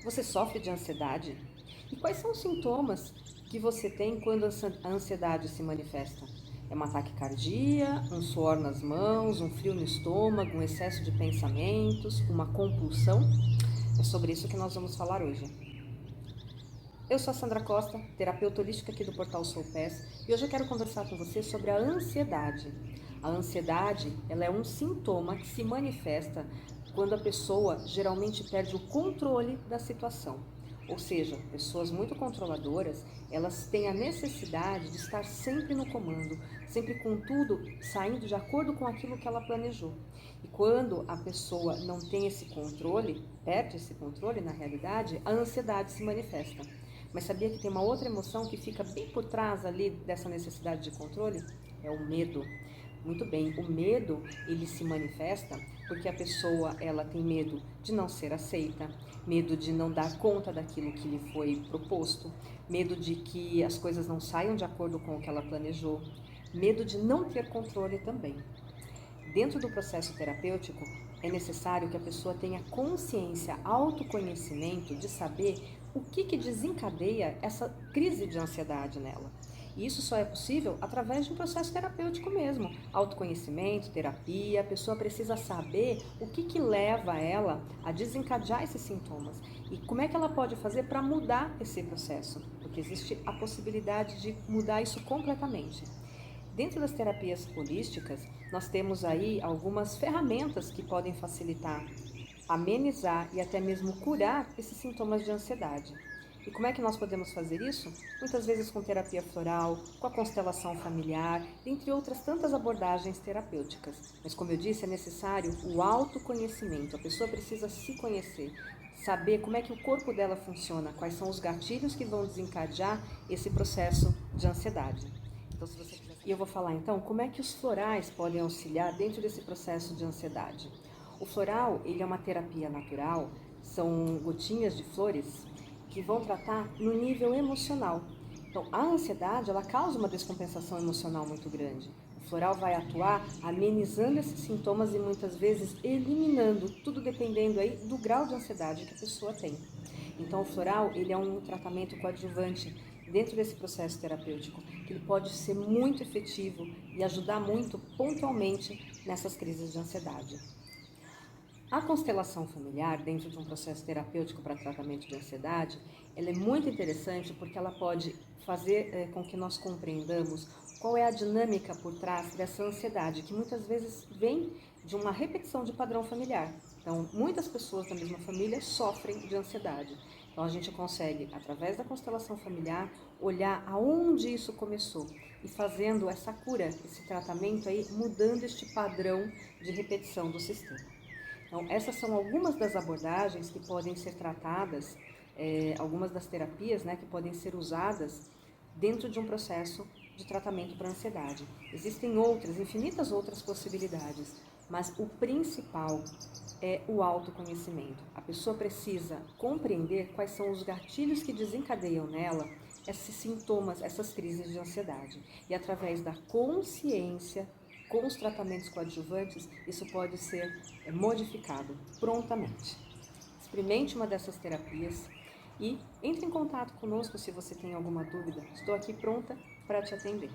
Você sofre de ansiedade? E quais são os sintomas que você tem quando a ansiedade se manifesta? É um ataque cardíaco, um suor nas mãos, um frio no estômago, um excesso de pensamentos, uma compulsão? É sobre isso que nós vamos falar hoje. Eu sou a Sandra Costa, terapeuta holística aqui do Portal Soul Pass, e hoje eu quero conversar com você sobre a ansiedade. A ansiedade, ela é um sintoma que se manifesta quando a pessoa geralmente perde o controle da situação. Ou seja, pessoas muito controladoras, elas têm a necessidade de estar sempre no comando, sempre com tudo saindo de acordo com aquilo que ela planejou. E quando a pessoa não tem esse controle, perde esse controle na realidade, a ansiedade se manifesta. Mas sabia que tem uma outra emoção que fica bem por trás ali dessa necessidade de controle? É o medo. Muito bem, o medo, ele se manifesta porque a pessoa, ela tem medo de não ser aceita, medo de não dar conta daquilo que lhe foi proposto, medo de que as coisas não saiam de acordo com o que ela planejou, medo de não ter controle também. Dentro do processo terapêutico, é necessário que a pessoa tenha consciência, autoconhecimento de saber o que desencadeia essa crise de ansiedade nela. E isso só é possível através de um processo terapêutico mesmo. Autoconhecimento, terapia, a pessoa precisa saber o que leva ela a desencadear esses sintomas e como é que ela pode fazer para mudar esse processo, porque existe a possibilidade de mudar isso completamente. Dentro das terapias holísticas, nós temos aí algumas ferramentas que podem facilitar, amenizar e até mesmo curar esses sintomas de ansiedade. E como é que nós podemos fazer isso? Muitas vezes com terapia floral, com a constelação familiar, entre outras tantas abordagens terapêuticas. Mas como eu disse, é necessário o autoconhecimento. A pessoa precisa se conhecer, saber como é que o corpo dela funciona, quais são os gatilhos que vão desencadear esse processo de ansiedade. Então, se você quiser... E eu vou falar então como é que os florais podem auxiliar dentro desse processo de ansiedade. O floral, ele é uma terapia natural, são gotinhas de flores que vão tratar no nível emocional. Então, a ansiedade, ela causa uma descompensação emocional muito grande. O floral vai atuar amenizando esses sintomas e muitas vezes eliminando, tudo dependendo aí do grau de ansiedade que a pessoa tem. Então, o floral, ele é um tratamento coadjuvante dentro desse processo terapêutico, que ele pode ser muito efetivo e ajudar muito pontualmente nessas crises de ansiedade. A constelação familiar, dentro de um processo terapêutico para tratamento de ansiedade, ela é muito interessante porque ela pode fazer com que nós compreendamos qual é a dinâmica por trás dessa ansiedade, que muitas vezes vem de uma repetição de padrão familiar. Então, muitas pessoas da mesma família sofrem de ansiedade. Então, a gente consegue, através da constelação familiar, olhar aonde isso começou e fazendo essa cura, esse tratamento aí, mudando este padrão de repetição do sistema. Então, essas são algumas das abordagens que podem ser tratadas, algumas das terapias, né, que podem ser usadas dentro de um processo de tratamento para ansiedade. Existem outras, infinitas outras possibilidades, mas o principal é o autoconhecimento. A pessoa precisa compreender quais são os gatilhos que desencadeiam nela esses sintomas, essas crises de ansiedade. E através da consciência, com os tratamentos coadjuvantes, isso pode ser modificado prontamente. Experimente uma dessas terapias e entre em contato conosco se você tem alguma dúvida. Estou aqui pronta para te atender.